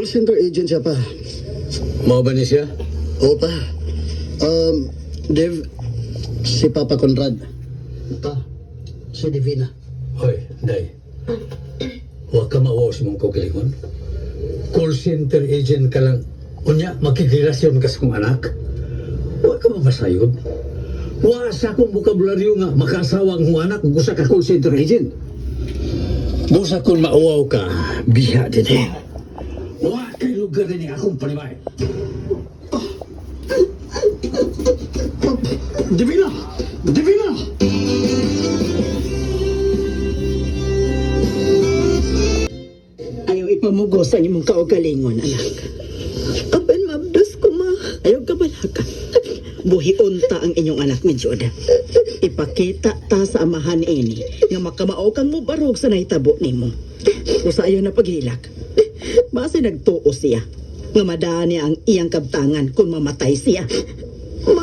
Call center agent siya pa. Mao ba ni siya? Oo pa. Dev, si Papa Conrad. Pa, si Divina. Hoy, day. Huwag ka maawas mong kukilingon. Call center agent ka lang. Unya, makikirelasyon ka sa kong anak. Huwag ka mamasayod. Wasa kong bukabularyo nga makasawa ang mong anak kung gusto ka call center agent. Busa kung mauwaw ka, biha din eh. Huwag kay lugar din akong palimay. Divina! Divina! Ayaw ipamugos ang imong kaugalingon, anak. Apan mabdos ko, ma. Ayaw ka balaka. Buhi-unta ang inyong anak ni Joda. Ipakita ta sa amahan ini nga makamao kang mo barog sa nahitabo nimo. Usa ayaw na paghilak. Base nagtuo siya nga madani ang iyang kabtangan kung mamatay siya. Ma,